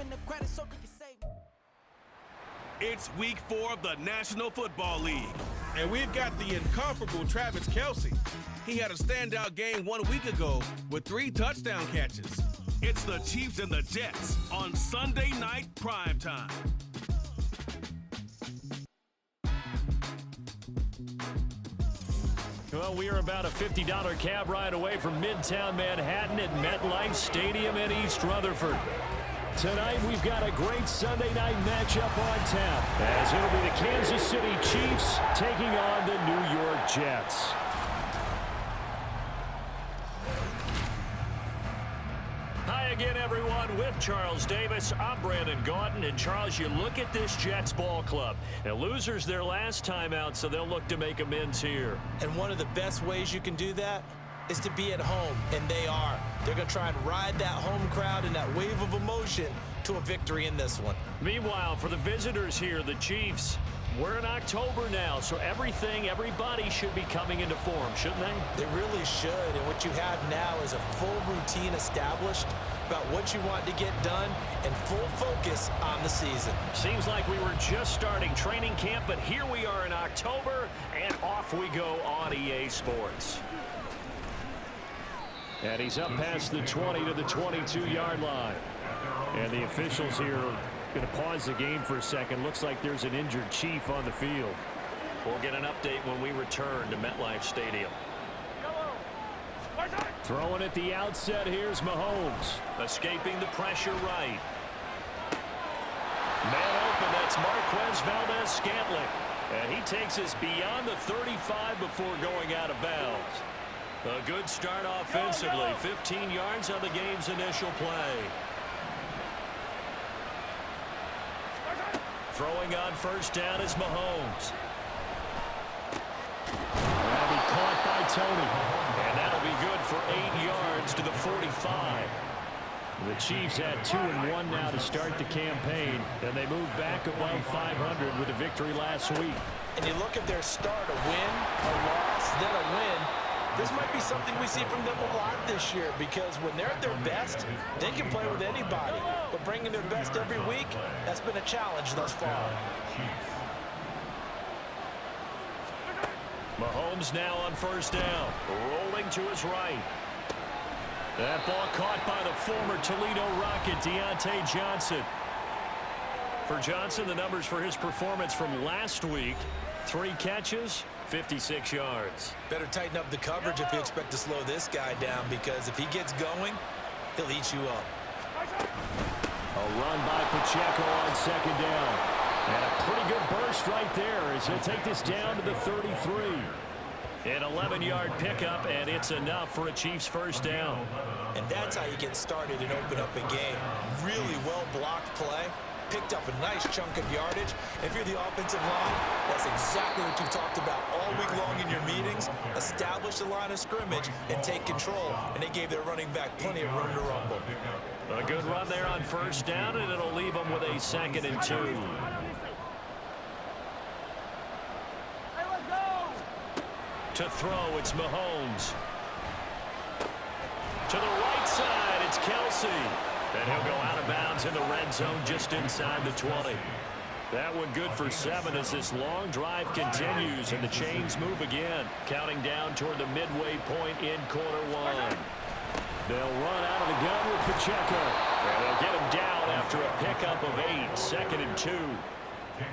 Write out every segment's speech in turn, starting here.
giving the credit so they can save me. It's week 4 of the National Football League. And we've got the incomparable Travis Kelce. He had a standout game 1 week ago with 3 touchdown catches. It's the Chiefs and the Jets on Sunday night primetime. Well, we are about a $50 cab ride away from Midtown Manhattan at MetLife Stadium in East Rutherford. Tonight, we've got a great Sunday night matchup on tap, as it'll be the Kansas City Chiefs taking on the New York Jets. Hi again, everyone. With Charles Davis, I'm Brandon Gaudin. And Charles, you look at this Jets ball club. Now, losers their last time out, so they'll look to make amends here. And one of the best ways you can do that is to be at home, and they are. They're going to try and ride that home crowd and that wave of emotion to a victory in this one. Meanwhile, for the visitors here, the Chiefs, we're in October now, so everybody should be coming into form, shouldn't they? They really should, and what you have now is a full routine established about what you want to get done and full focus on the season. Seems like we were just starting training camp, but here we are in October, and off we go on EA Sports. And he's up past the 20 to the 22-yard line. And the officials here are going to pause the game for a second. Looks like there's an injured Chief on the field. We'll get an update when we return to MetLife Stadium. Throwing at the outset, here's Mahomes. Escaping the pressure right. Man open, that's Marquez Valdez-Scantling. And he takes us beyond the 35 before going out of bounds. A good start offensively. 15 yards on the game's initial play. Throwing on first down is Mahomes. That'll be caught by Tony. And that'll be good for 8 yards to the 45. The Chiefs had 2-1 now to start the campaign, and they moved back above 500 with a victory last week. And you look at their start, a win, a loss, then a win. This might be something we see from them a lot this year, because when they're at their best, they can play with anybody. But bringing their best every week, that's been a challenge thus far. Mahomes now on first down, rolling to his right. That ball caught by the former Toledo Rocket, Deontay Johnson. For Johnson, the numbers for his performance from last week: 3 catches, 56 yards. Better tighten up the coverage if you expect to slow this guy down, because if he gets going, he'll eat you up. A run by Pacheco on second down. And a pretty good burst right there as he'll take this down to the 33. An 11-yard pickup, and it's enough for a Chiefs first down. And that's how you get started and open up a game. Really well-blocked play. Picked up a nice chunk of yardage. If you're the offensive line, that's exactly what you've talked about all week long in your meetings. Establish the line of scrimmage and take control. And they gave their running back plenty of room to rumble. A good run there on first down, and it'll leave them with a 2nd and 2. To throw, it's Mahomes. To the right side, it's Kelce. And he'll go out of bounds in the red zone just inside the 20. That one good for 7 as this long drive continues and the chains move again. Counting down toward the midway point in quarter 1. They'll run out of the gun with Pacheco. And they'll get him down after a pickup of 8, 2nd and 2.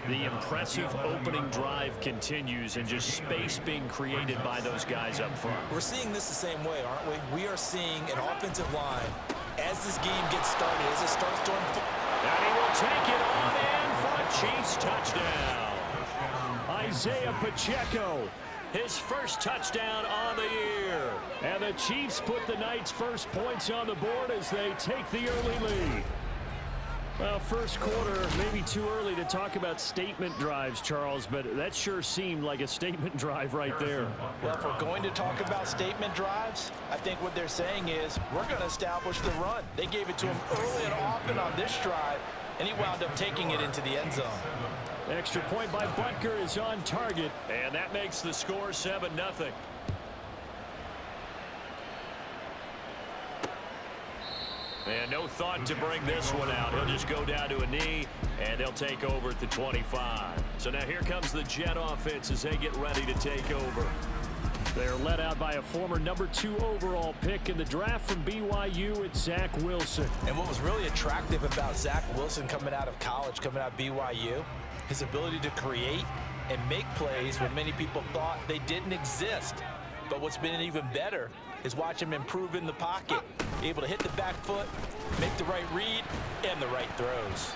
The impressive opening drive continues, and just space being created by those guys up front. We're seeing this the same way, aren't we? We are seeing an offensive line as this game gets started, as it starts to unfold. And he will take it on in for a Chiefs touchdown. Isaiah Pacheco, his first touchdown on the year. And the Chiefs put the night's first points on the board as they take the early lead. Well, first quarter, maybe too early to talk about statement drives, Charles, but that sure seemed like a statement drive right there. Well, if we're going to talk about statement drives, I think what they're saying is we're going to establish the run. They gave it to him early and often on this drive, and he wound up taking it into the end zone. Extra point by Butker is on target, and that makes the score 7-0. And no thought to bring this one out. He'll just go down to a knee, and they'll take over at the 25. So now here comes the Jet offense as they get ready to take over. They're led out by a former #2 overall pick in the draft from BYU. It's Zach Wilson. And what was really attractive about Zach Wilson coming out of college, coming out of BYU, his ability to create and make plays when many people thought they didn't exist. But what's been even better is watch him improve in the pocket, able to hit the back foot, make the right read, and the right throws.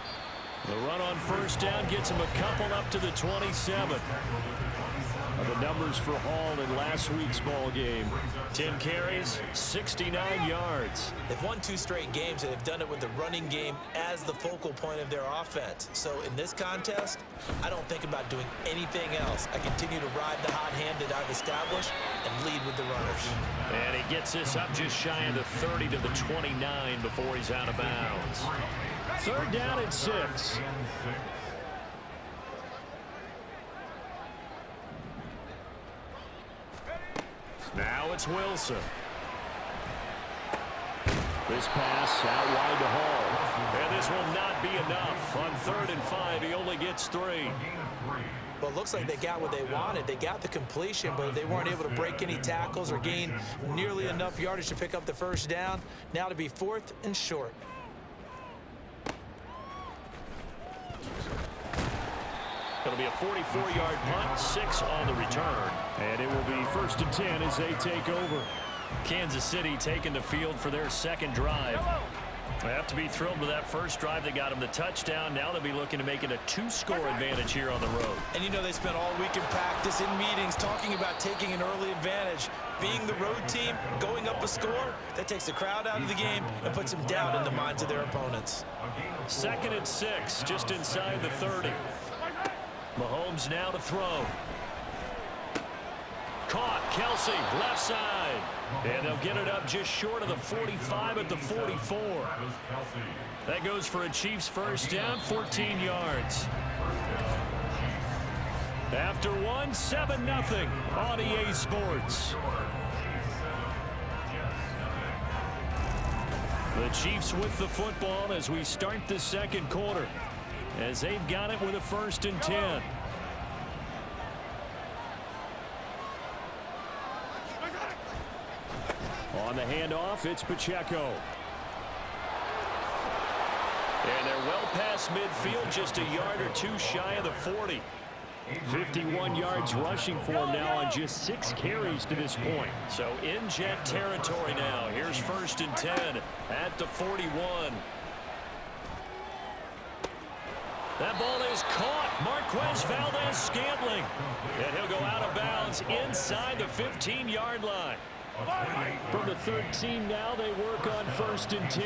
The run on first down gets him a couple up to the 27. The numbers for Hall in last week's ball game. 10 carries, 69 yards. They've won 2 straight games, and they've done it with the running game as the focal point of their offense. So in this contest, I don't think about doing anything else. I continue to ride the hot hand that I've established and lead with the runners. And he gets this up just shy of the 30 to the 29 before he's out of bounds. 3rd down and 6. Now it's Wilson. This pass out wide to Hall. And this will not be enough. On 3rd and 5, he only gets 3. Well, it looks like they got what they wanted. They got the completion, but they weren't able to break any tackles or gain nearly enough yardage to pick up the first down. Now to be 4th and short. It'll be a 44-yard punt, 6 on the return. And it will be 1st and 10 as they take over. Kansas City taking the field for their 2nd drive. They have to be thrilled with that first drive that got them the touchdown. Now they'll be looking to make it a 2-score advantage here on the road. And you know they spent all week in practice, in meetings, talking about taking an early advantage. Being the road team, going up a score, that takes the crowd out of the game and puts some doubt in the minds of their opponents. 2nd and 6, just inside the 30. Mahomes now to throw. Caught. Kelsey, left side. And they'll get it up just short of the 45 at the 44. That goes for a Chiefs first down, 14 yards. After one, 7-0 on EA Sports. The Chiefs with the football as we start the 2nd quarter, as they've got it with a 1st and 10. On the handoff, it's Pacheco. And they're well past midfield, just a yard or 2 shy of the 40. 51 yards rushing for him now on just 6 carries to this point. So in Jet territory now. Here's 1st and 10 at the 41. That ball is caught. Marquez Valdez-Scantling. And he'll go out of bounds inside the 15-yard line. From the 13 now, they work on 1st and 10.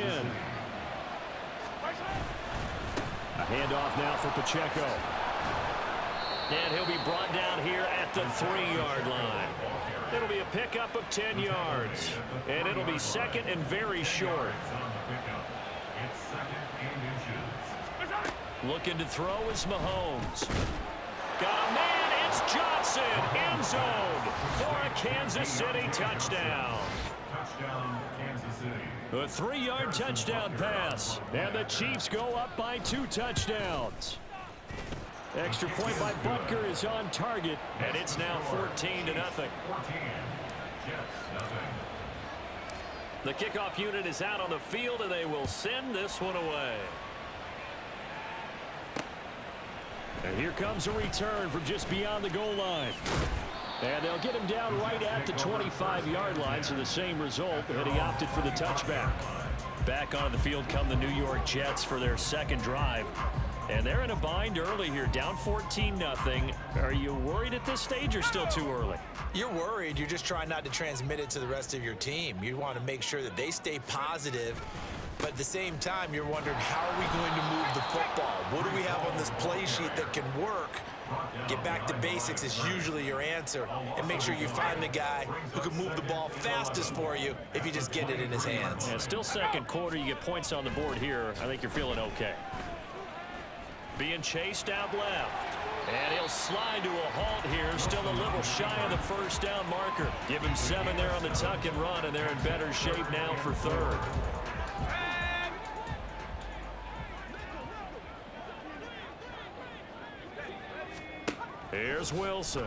A handoff now for Pacheco. And he'll be brought down here at the 3-yard line. It'll be a pickup of 10 yards. And it'll be 2nd and very short. Looking to throw is Mahomes. Got a man, it's Johnson, end zone for a Kansas City touchdown. A 3-yard touchdown pass, and the Chiefs go up by 2 touchdowns. Extra point by Butker is on target, and it's now 14-0. The kickoff unit is out on the field, and they will send this one away. And here comes a return from just beyond the goal line. And they'll get him down right at the 25-yard line, so the same result, but he opted for the touchback. Back onto the field come the New York Jets for their 2nd drive. And they're in a bind early here, down 14-0. Are you worried at this stage or still too early? You're worried. You're just trying not to transmit it to the rest of your team. You want to make sure that they stay positive. But at the same time, you're wondering, how are we going to move the football? What do we have on this play sheet that can work? Get back to basics is usually your answer. And make sure you find the guy who can move the ball fastest for you if you just get it in his hands. Yeah, still 2nd quarter. You get points on the board here. I think you're feeling okay. Being chased out left. And he'll slide to a halt here. Still a little shy of the first down marker. Give him 7 there on the tuck and run, and they're in better shape now for 3rd. Here's Wilson.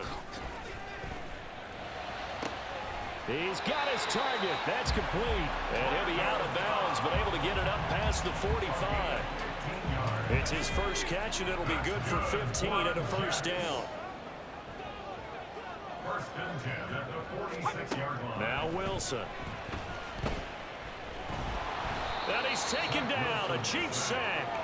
He's got his target. That's complete. And he'll be out of bounds, but able to get it up past the 45. It's his first catch, and it'll be good for 15 and a first down. First and 10 at the 46-yard line. Now Wilson. And he's taken down. A Chiefs sack.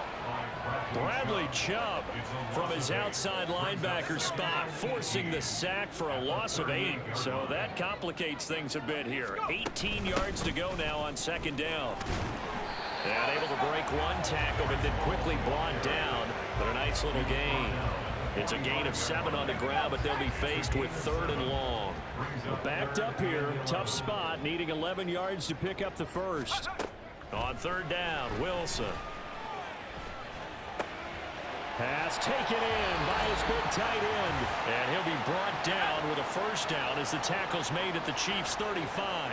Bradley Chubb from his outside linebacker spot, forcing the sack for a loss of 8. So that complicates things a bit here. 18 yards to go now on second down. And able to break one tackle, but then quickly brought down. But a nice little gain. It's a gain of 7 on the ground, but they'll be faced with 3rd and long. Backed up here, tough spot, needing 11 yards to pick up the first. On 3rd down, Wilson. Pass taken in by his big tight end. And he'll be brought down with a first down as the tackle's made at the Chiefs' 35.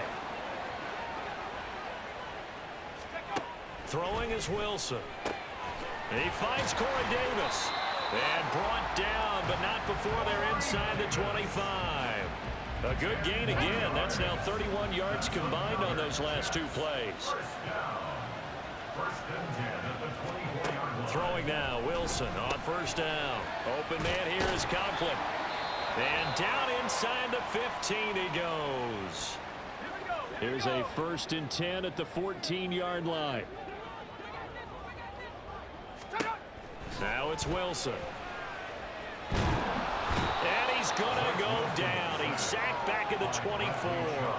Throwing is Wilson. He finds Corey Davis. And brought down, but not before they're inside the 25. A good gain again. That's now 31 yards combined on those last 2 plays. Throwing now, Wilson on 1st down. Open man here is Conklin. And down inside the 15 he goes. Here's a 1st and 10 at the 14-yard line. Now it's Wilson. And he's going to go down. He's sacked back at the 24.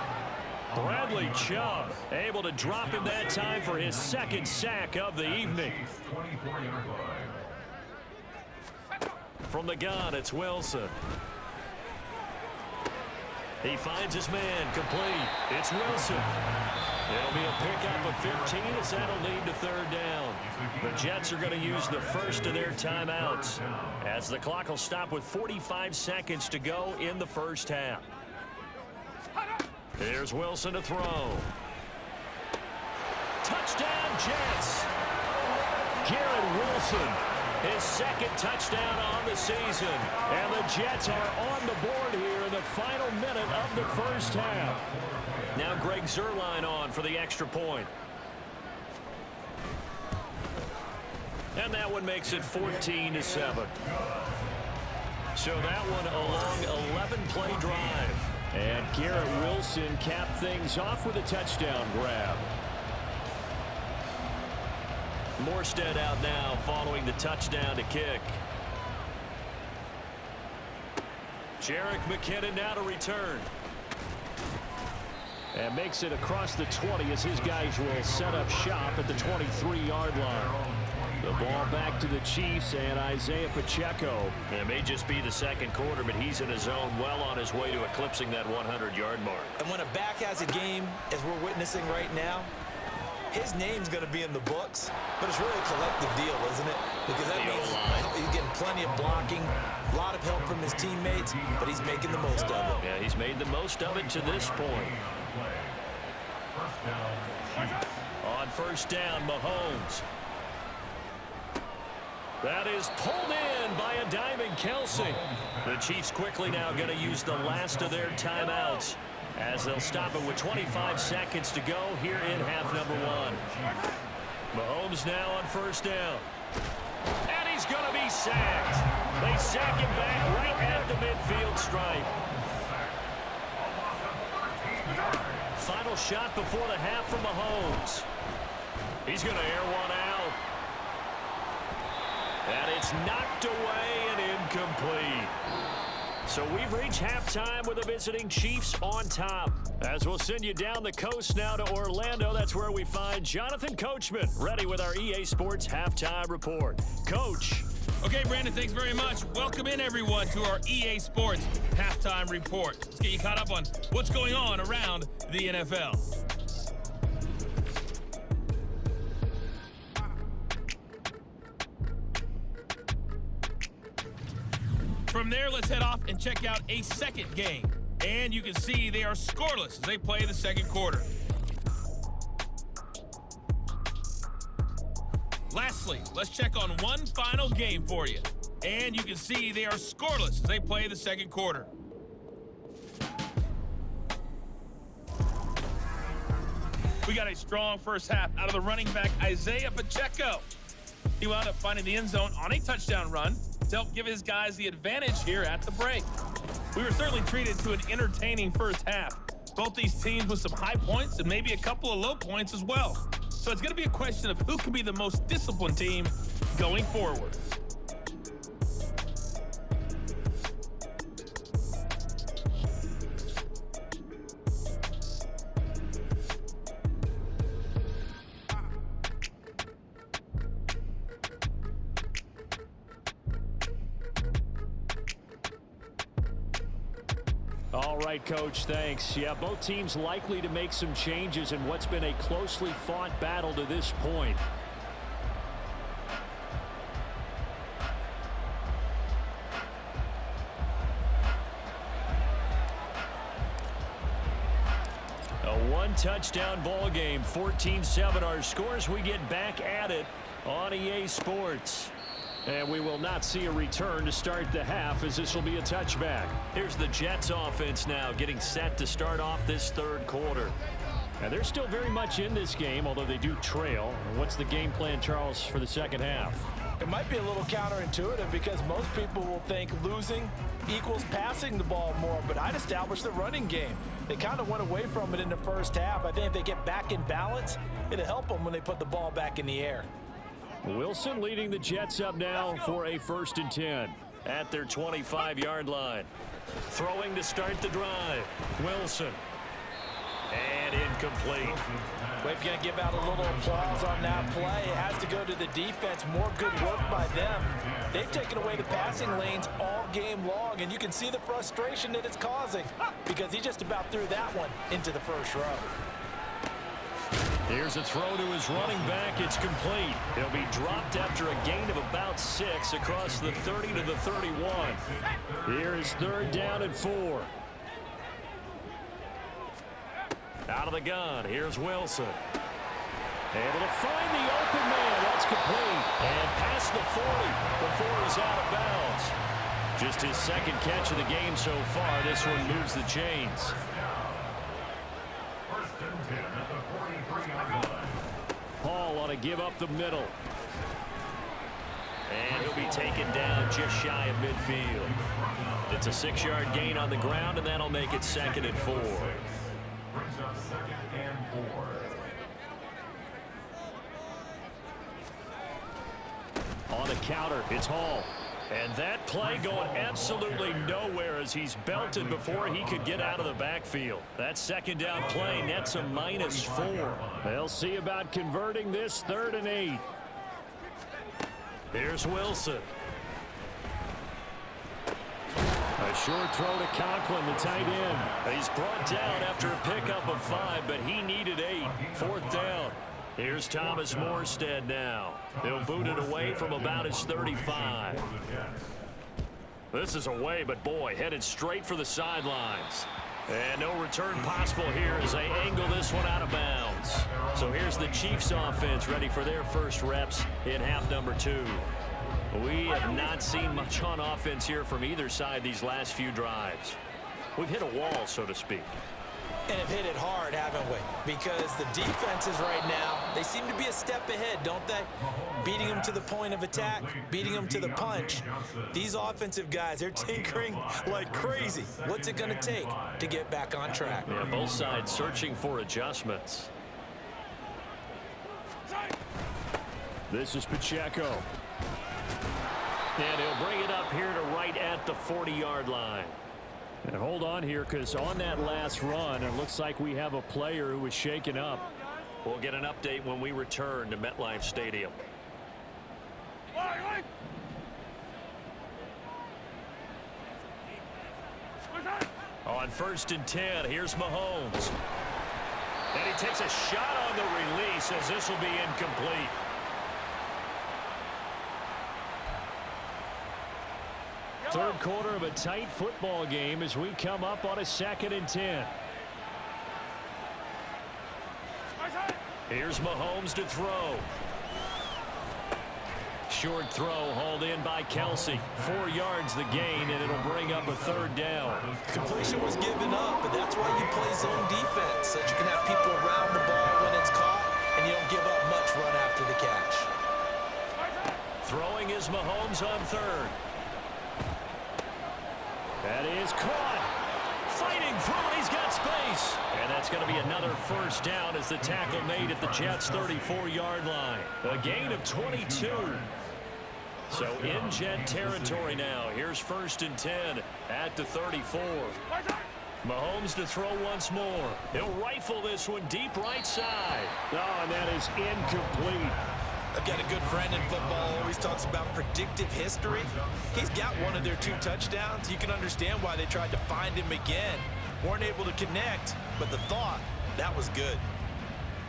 Bradley Chubb able to drop him that time for his 2nd sack of the evening. From the gun, it's Wilson. He finds his man, complete. It's Wilson. It'll be a pickup of 15 as that'll lead to 3rd down. The Jets are going to use the first of their timeouts as the clock will stop with 45 seconds to go in the first half. Here's Wilson to throw. Touchdown, Jets. Garrett Wilson, his 2nd touchdown on the season. And the Jets are on the board here in the final minute of the first half. Now Greg Zuerlein on for the extra point. And that one makes it 14-7. So that one a long 11-play drive. And Garrett Wilson capped things off with a touchdown grab. Morstead out now following the touchdown to kick. Jerick McKinnon now to return. And makes it across the 20 as his guys will set up shop at the 23-yard line. The ball back to the Chiefs and Isaiah Pacheco. It may just be the 2nd quarter, but he's in his zone well on his way to eclipsing that 100-yard mark. And when a back has a game, as we're witnessing right now, his name's going to be in the books, but it's really a collective deal, isn't it? Because that means he's getting plenty of blocking, a lot of help from his teammates, but he's making the most of it. Yeah, he's made the most of it to this point. On 1st down, Mahomes. That is pulled in by a diving Kelsey. The Chiefs quickly now going to use the last of their timeouts as they'll stop it with 25 seconds to go here in half number 1. Mahomes now on 1st down. And he's going to be sacked. They sack him back right at the midfield stripe. Final shot before the half from Mahomes. He's going to air one out. And it's knocked away and incomplete. So we've reached halftime with the visiting Chiefs on top. As we'll send you down the coast now to Orlando, that's where we find Jonathan Coachman ready with our EA Sports Halftime Report. Coach. Okay, Brandon, thanks very much. Welcome in, everyone, to our EA Sports Halftime Report. Let's get you caught up on what's going on around the NFL. From there, let's head off and check out a second game. And you can see they are scoreless as they play the second quarter. Lastly, let's check on one final game for you. And you can see they are scoreless as they play the second quarter. We got a strong first half out of the running back, Isaiah Pacheco. He wound up finding the end zone on a touchdown run to help give his guys the advantage here at the break. We were certainly treated to an entertaining first half. Both these teams with some high points and maybe a couple of low points as well. So it's going to be a question of who can be the most disciplined team going forward. All right, Coach, thanks. Yeah, both teams likely to make some changes in what's been a closely fought battle to this point. A one-touchdown ball game, 14-7 our scores. We get back at it on EA Sports. And we will not see a return to start the half, as this will be a touchback. Here's the Jets offense now getting set to start off this third quarter. And they're still very much in this game, although they do trail. What's the game plan, Charles, for the second half? It might be a little counterintuitive because most people will think losing equals passing the ball more, but I'd establish the running game. They kind of went away from it in the first half. I think if they get back in balance, it'll help them when they put the ball back in the air. Wilson leading the Jets up now for a 1st and 10 at their 25-yard line. Throwing to start the drive. Wilson. And incomplete. Well, if you're going to give out a little applause on that play, it has to go to the defense. More good work by them. They've taken away the passing lanes all game long, and you can see the frustration that it's causing because he just about threw that one into the first row. Here's a throw to his running back. It's complete. He'll be dropped after a gain of about 6 across the 30 to the 31. Here is 3rd down and 4. Out of the gun. Here's Wilson. Able to find the open man. That's complete. And past the 40 before he's out of bounds. Just his second catch of the game so far. This one moves the chains. Hall ought to give up the middle. And he'll be taken down just shy of midfield. It's a 6-yard gain on the ground, and that'll make it 2nd and 4. Brings up 2nd and 4. On the counter, it's Hall. And that play going absolutely nowhere as he's belted before he could get out of the backfield. That 2nd down play nets a -4. They'll see about converting this 3rd and 8. Here's Wilson. A short throw to Conklin, the tight end. He's brought down after a pickup of 5, but he needed 8. 4th down. Here's Thomas Morstead now. He'll boot it away from about his 35. This is away, but boy, headed straight for the sidelines. And no return possible here as they angle this one out of bounds. So here's the Chiefs offense ready for their first reps in half number 2. We have not seen much on offense here from either side these last few drives. We've hit a wall, so to speak. And have hit it hard, haven't we? Because the defenses right now, they seem to be a step ahead, don't they? Beating them to the point of attack, beating them to the punch. These offensive guys, they're tinkering like crazy. What's it going to take to get back on track? Yeah, both sides searching for adjustments. This is Pacheco. And he'll bring it up here to right at the 40-yard line. And hold on here, because on that last run, it looks like we have a player who was shaken up. We'll get an update when we return to MetLife Stadium. On 1st and 10, here's Mahomes. And he takes a shot on the release as this will be incomplete. Third quarter of a tight football game as we come up on a 2nd and 10. Here's Mahomes to throw. short throw hauled in by Kelsey. 4 yards the gain, and it'll bring up a 3rd down. Completion was given up, but that's why you play zone defense, so that you can have people around the ball when it's caught, and you don't give up much run after the catch. Throwing is Mahomes on 3rd. That is caught. Fighting through, he's got space. And that's going to be another 1st down as the tackle made at the Jets' 34-yard line. A gain of 22. So in Jet territory now. Here's 1st and 10 at the 34. Mahomes to throw once more. He'll rifle this one deep right side. Oh, and that is incomplete. I've got a good friend in football, always talks about predictive history. He's got one of their 2 touchdowns. You can understand why they tried to find him again. Weren't able to connect, but the thought, that was good.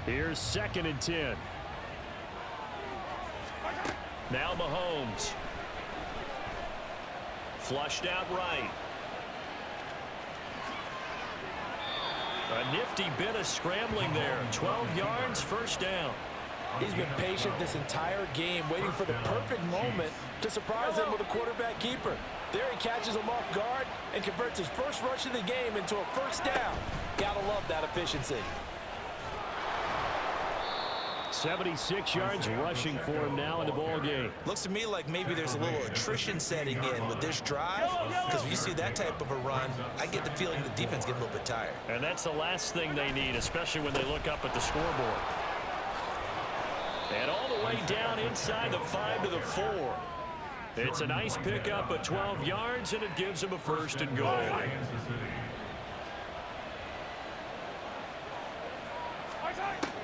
Here's 2nd and 10. Now Mahomes. Flushed out right. A nifty bit of scrambling there. 12 yards, 1st down. He's been patient this entire game, waiting for the perfect moment to surprise him with a quarterback keeper. There he catches him off guard and converts his first rush of the game into a 1st down. Gotta love that efficiency. 76 yards rushing for him now in the ball game. Looks to me like maybe there's a little attrition setting in with this drive, because when you see that type of a run, I get the feeling the defense getting a little bit tired. And that's the last thing they need, especially when they look up at the scoreboard. And all the way down inside the 5 to the 4. It's a nice pickup of 12 yards, and it gives them a 1st and goal.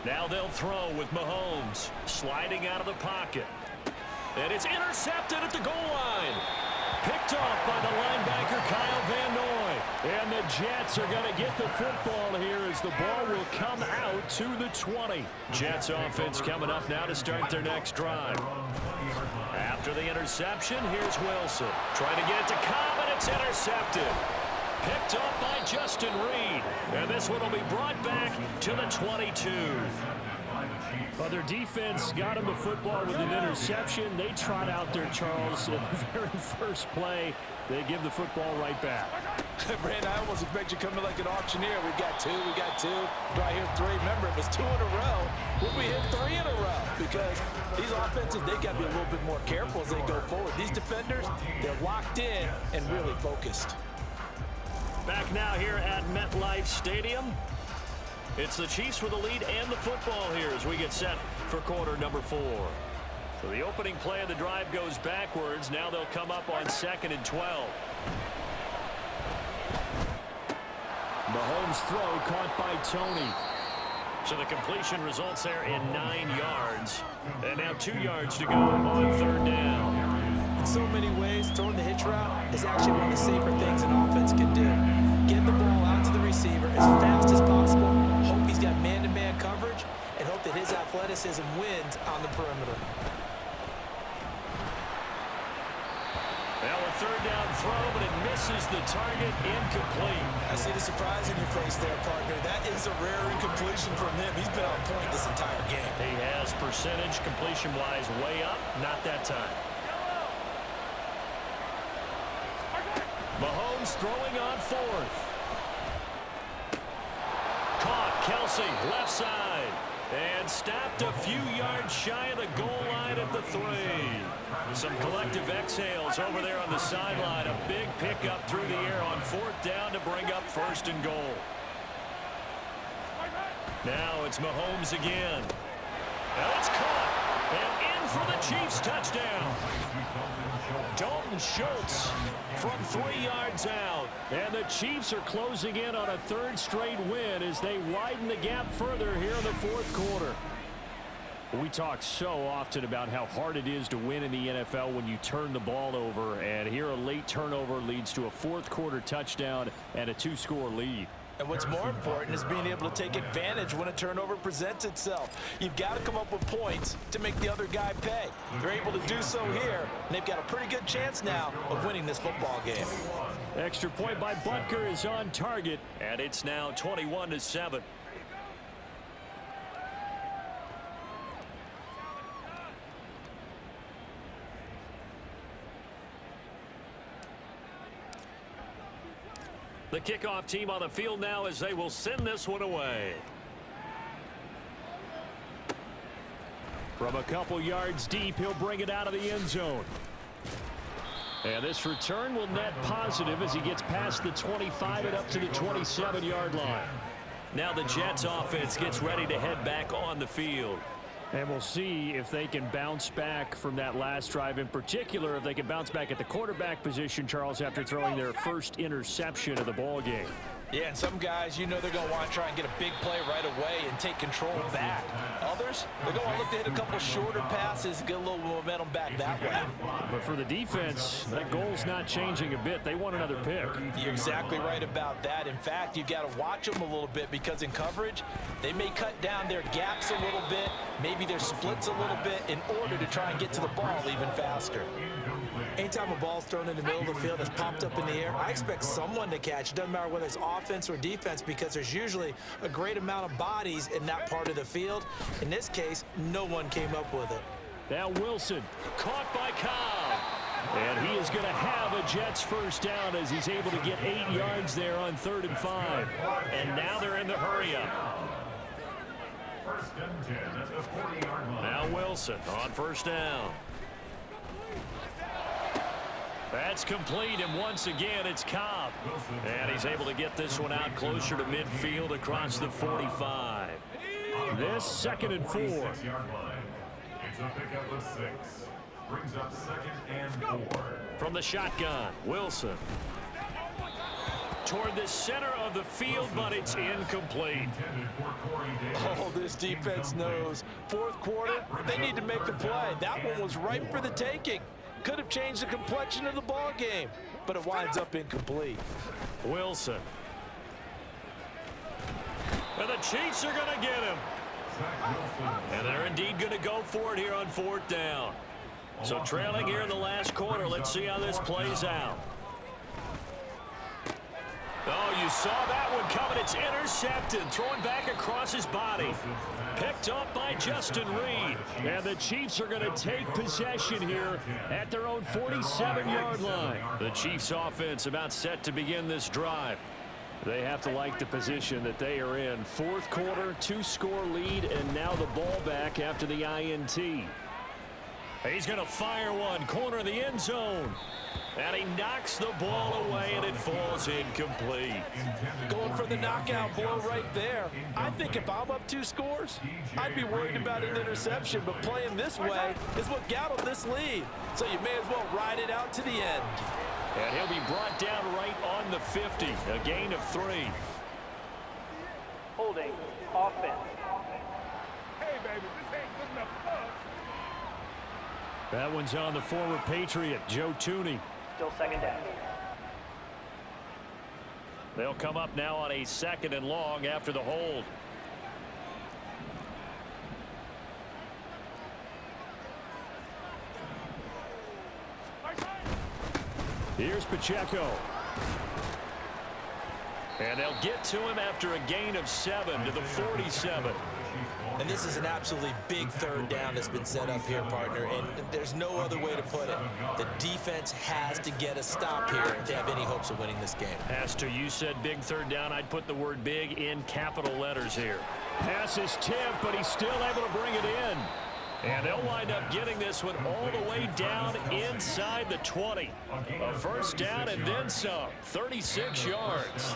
Now they'll throw with Mahomes sliding out of the pocket. And it's intercepted at the goal line. Picked off by the linebacker Kyle Van Noy. And the Jets are going to get the football here as the ball will come out to the 20. Jets offense coming up now to start their next drive. After the interception, here's Wilson. Trying to get it to Cobb, and it's intercepted. Picked up by Justin Reed. And this one will be brought back to the 22. Well, their defense got him the football with an interception. They trot out there, Charles, in the very first play. They give the football right back. Brandon, I almost expect you coming like an auctioneer. We've got 2, we got 2. Do I hear 3? Remember, it was 2 in a row. Will we hit 3 in a row? Because these offenses, they got to be a little bit more careful as they go forward. These defenders, they're locked in and really focused. Back now here at MetLife Stadium. It's the Chiefs with the lead and the football here as we get set for quarter number 4. So the opening play of the drive goes backwards. Now they'll come up on 2nd and 12. Mahomes' throw caught by Tony. So the completion results there in 9 yards. And now 2 yards to go on 3rd down. In so many ways, throwing the hitch route is actually one of the safer things an offense can do. Get the ball out to the receiver as fast as possible. Hope he's got man-to-man coverage, and hope that his athleticism wins on the perimeter. Now a 3rd down throw, but it misses the target. Incomplete. I see the surprise in your face there, partner. That is a rare incompletion from him. He's been on point this entire game. He has percentage completion-wise way up. Not that time. Mahomes throwing on 4th. Caught Kelsey, left side. And stopped a few yards shy of the goal line at the 3. Some collective exhales over there on the sideline. A big pickup through the air on 4th down to bring up 1st and goal. Now it's Mahomes again. Now it's caught. And in for the Chiefs touchdown. Dalton Schultz from 3 yards out. And the Chiefs are closing in on a 3rd straight win as they widen the gap further here in the 4th quarter. We talk so often about how hard it is to win in the NFL when you turn the ball over. And here a late turnover leads to a 4th quarter touchdown and a 2-score lead. And what's more important is being able to take advantage when a turnover presents itself. You've got to come up with points to make the other guy pay. They're able to do so here, and they've got a pretty good chance now of winning this football game. Extra point by Butker is on target, and it's now 21-7. The kickoff team on the field now as they will send this one away. From a couple yards deep, he'll bring it out of the end zone. And this return will net positive as he gets past the 25 and up to the 27-yard line. Now the Jets offense gets ready to head back on the field. And we'll see if they can bounce back from that last drive, in particular if they can bounce back at the quarterback position, Charles, after throwing their first interception of the ball game. Yeah, and some guys, you know, they're going to want to try and get a big play right away and take control back. Others, they're going to want to look to hit a couple shorter passes, get a little momentum back that way. But for the defense, that goal's not changing a bit. They want another pick. You're exactly right about that. In fact, you've got to watch them a little bit because in coverage, they may cut down their gaps a little bit, maybe their splits a little bit in order to try and get to the ball even faster. Anytime a ball's thrown in the middle of the field that's popped up in the air, I expect someone to catch. It doesn't matter whether it's offense or defense because there's usually a great amount of bodies in that part of the field. In this case, no one came up with it. Now Wilson, caught by Cobb. And he is going to have a Jets first down as he's able to get 8 yards there on 3rd and 5. And now they're in the hurry-up. First and 10 at the 40-yard line. Now Wilson on first down. That's complete, and once again, it's Cobb. And he's able to get this one out closer to midfield across the 45. This 2nd and 4. It's a pickup of 6. Brings up 2nd and 4. From the shotgun, Wilson. Toward the center of the field, but it's incomplete. Oh, this defense knows. 4th quarter, they need to make the play. That one was ripe for the taking. Could have changed the complexion of the ball game, but it winds up incomplete. Wilson. And the Chiefs are going to get him. And they're indeed going to go for it here on 4th down. So trailing here in the last quarter. Let's see how this plays out. Oh, you saw that one coming. It's intercepted. Thrown back across his body. Picked up by Justin Reed. And the Chiefs are going to take possession here at their own 47-yard line. The Chiefs offense about set to begin this drive. They have to like the position that they are in. 4th quarter, 2-score lead, and now the ball back after the INT. He's going to fire one. Corner of the end zone. And he knocks the ball away, and it falls incomplete. Going for the knockout blow right there. I think if I'm up 2 scores, I'd be worried about an interception, but playing this way is what got him this lead. So you may as well ride it out to the end. And he'll be brought down right on the 50, a gain of 3. Holding, offense. Hey, baby, this ain't good enough for us. That one's on the former Patriot, Joe Tooney. Still 2nd down. They'll come up now on a 2nd and long after the hold. Here's Pacheco. And they'll get to him after a gain of 7 to the 47. And this is an absolutely big 3rd down that's been set up here, partner, and there's no other way to put it. The defense has to get a stop here if they have any hopes of winning this game. Pastor, you said big 3rd down. I'd put the word big in capital letters here. Pass is tipped, but he's still able to bring it in. And they'll wind up getting this one all the way down inside the 20. A first down and then some. 36 yards.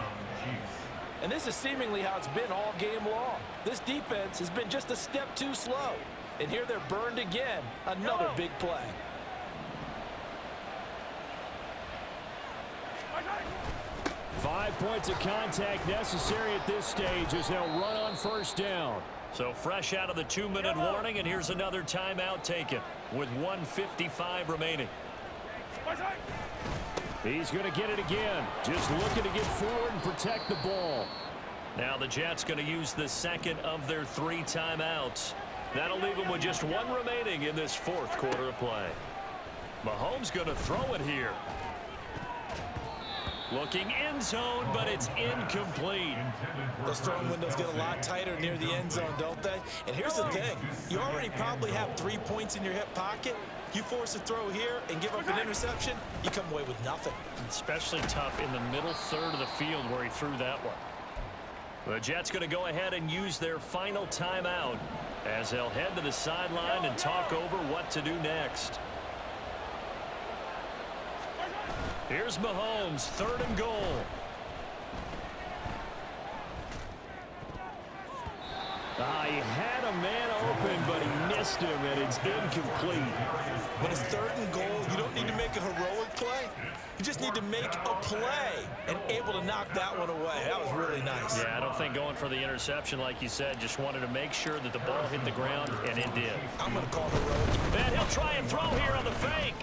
And this is seemingly how it's been all game long. This defense has been just a step too slow. And here they're burned again. Another big play. Five points of contact necessary at this stage as they'll run on first down. So fresh out of the 2-minute warning, and here's another timeout taken with 1:55 remaining. He's going to get it again. Just looking to get forward and protect the ball. Now the Jets going to use the 2nd of their 3 timeouts. That'll leave them with just 1 remaining in this 4th quarter of play. Mahomes going to throw it here. Looking end zone, but it's incomplete. Those throwing windows get a lot tighter near the end zone, don't they? And here's the thing. You already probably have 3 points in your hip pocket. You force a throw here and give up an interception, you come away with nothing. Especially tough in the middle third of the field where he threw that one. The Jets going to go ahead and use their final timeout as they'll head to the sideline and talk over what to do next. Here's Mahomes, 3rd and goal. He had a man open, but he missed him, and it's incomplete. When it's 3rd and goal, you don't need to make a heroic play. You just need to make a play and able to knock that one away. That was really nice. Yeah, I don't think going for the interception, like you said, just wanted to make sure that the ball hit the ground, and it did. I'm going to call heroic. And he'll try and throw here on the fake.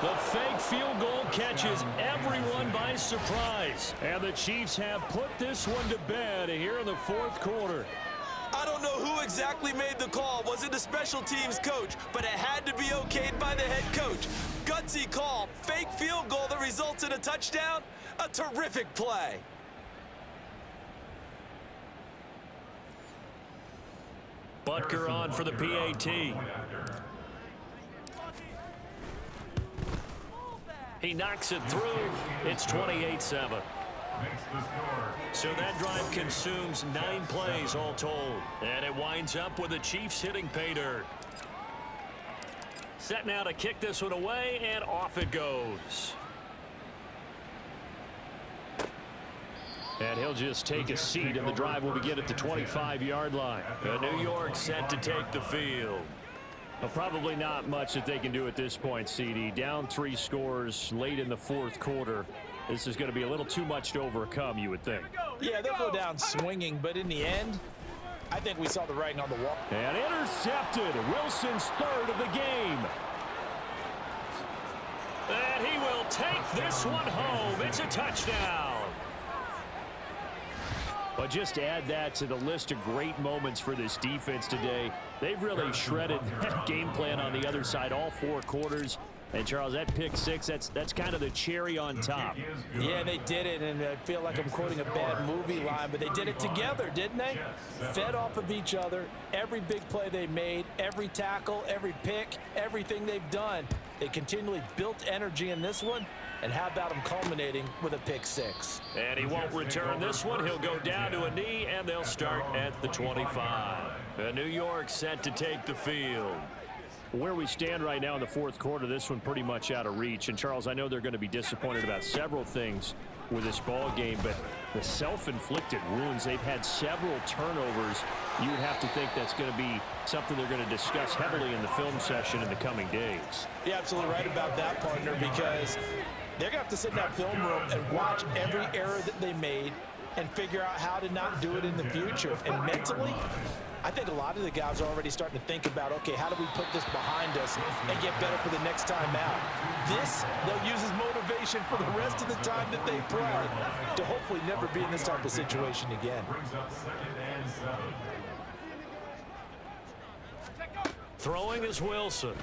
The fake field goal catches everyone by surprise. And the Chiefs have put this one to bed here in the 4th quarter. I don't know who exactly made the call. Was it the special teams coach? But it had to be okayed by the head coach. Gutsy call. Fake field goal that results in a touchdown. A terrific play. Butker on for the PAT. He knocks it through. It's 28-7. So that drive consumes 9 plays all told. And it winds up with the Chiefs hitting pay dirt. Set now to kick this one away, and off it goes. And he'll just take a seat, and the drive will begin at the 25-yard line. New York set to take the field. Well, probably not much that they can do at this point, CD. Down 3 scores late in the 4th quarter. This is going to be a little too much to overcome, you would think. Yeah, they'll go down swinging, but in the end, I think we saw the writing on the wall. And intercepted. Wilson's 3rd of the game. And he will take this one home. It's a touchdown. But just add that to the list of great moments for this defense today. They've really shredded that game plan on the other side all 4 quarters. And, Charles, that pick 6, that's kind of the cherry on top. Yeah, they did it, and I feel like I'm quoting a bad movie line, but they did it together, didn't they? Fed off of each other. Every big play they made, every tackle, every pick, everything they've done. They continually built energy in this one, and how about them culminating with a pick 6? And he won't return this one. He'll go down to a knee, and they'll start at the 25. New York set to take the field. Where we stand right now in the 4th quarter, this one pretty much out of reach. And, Charles, I know they're going to be disappointed about several things with this ball game, but the self-inflicted wounds, they've had several turnovers. You would have to think that's going to be something they're going to discuss heavily in the film session in the coming days. You're absolutely right about that, partner, because they're going to have to sit in that film room and watch every error that they made and figure out how to not do it in the future. And mentally, I think a lot of the guys are already starting to think about, okay, how do we put this behind us and get better for the next time out? This, they'll use as motivation for the rest of the time that they play to hopefully never be in this type of situation again. Throwing is Wilson.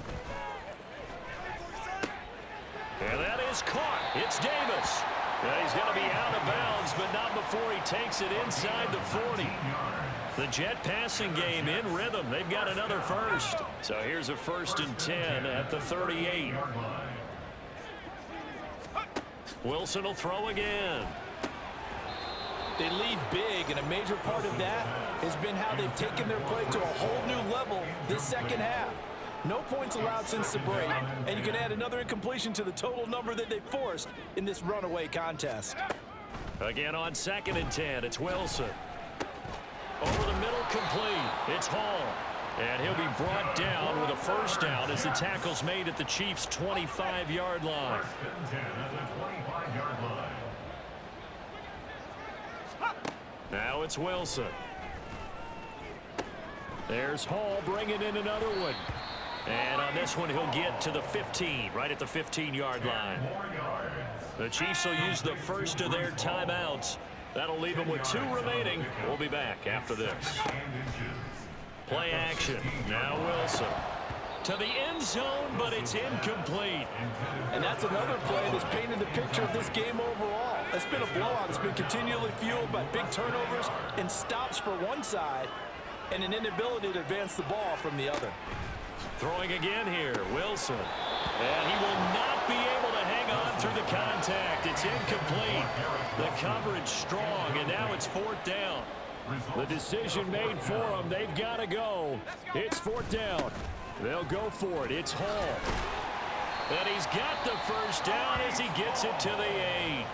And that is caught. It's Davis. And he's going to be out of bounds, but not before he takes it inside the 40. The Jet passing game in rhythm. They've got another first. So here's a 1st and 10 at the 38. Wilson will throw again. They lead big, and a major part of that has been how they've taken their play to a whole new level this second half. No points allowed since the break, and you can add another incompletion to the total number that they forced in this runaway contest. Again on 2nd and 10, it's Wilson. Over the middle, complete. It's Hall. And he'll be brought down with a 1st down as the tackle's made at the Chiefs' 25-yard line. Now it's Wilson. There's Hall bringing in another one. And on this one, he'll get to the 15, right at the 15-yard line. The Chiefs will use the first of their timeouts. That'll leave them with 2 remaining. We'll be back after this. Play action. Now Wilson. To the end zone, but it's incomplete. And that's another play that's painted the picture of this game overall. It's been a blowout. It's been continually fueled by big turnovers and stops for one side and an inability to advance the ball from the other. Throwing again here, Wilson. And he will not be able to hang on through the contact. It's incomplete. The coverage strong, and now it's 4th down. The decision made for them. They've got to go. It's 4th down. They'll go for it. It's Hall. And he's got the first down as he gets it to the 8.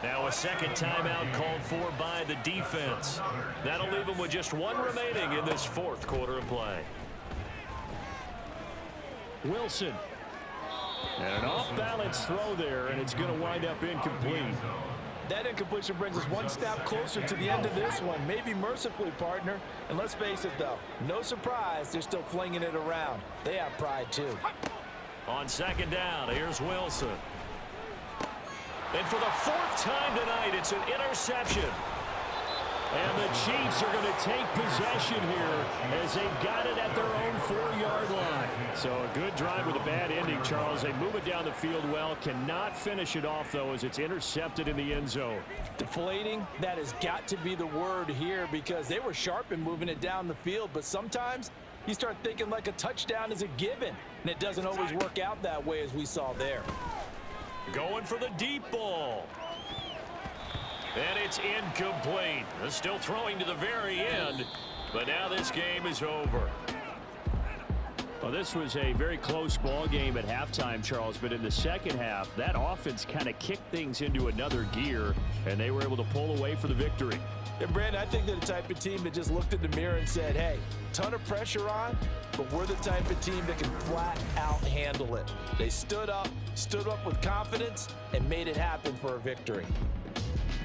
Now a second timeout called for by the defense. That'll leave them with just 1 remaining in this 4th quarter of play. Wilson. And an off-balance throw there, and it's going to wind up incomplete. That incompletion brings us 1 step closer to the end of this one. Maybe mercifully, partner. And let's face it, though, no surprise, they're still flinging it around. They have pride, too. On second down, here's Wilson. And for the 4th time tonight, it's an interception. And the Chiefs are going to take possession here as they've got it at their own 4-yard line. So a good drive with a bad ending, Charles. They move it down the field well. Cannot finish it off, though, as it's intercepted in the end zone. Deflating, that has got to be the word here because they were sharp in moving it down the field. But sometimes you start thinking like a touchdown is a given. And it doesn't always work out that way as we saw there. Going for the deep ball. And it's incomplete. They're still throwing to the very end, but now this game is over. Well, this was a very close ball game at halftime, Charles, but in the second half, that offense kind of kicked things into another gear, and they were able to pull away for the victory. And Brandon, I think they're the type of team that just looked in the mirror and said, hey, ton of pressure on, but we're the type of team that can flat out handle it. They stood up with confidence, and made it happen for a victory.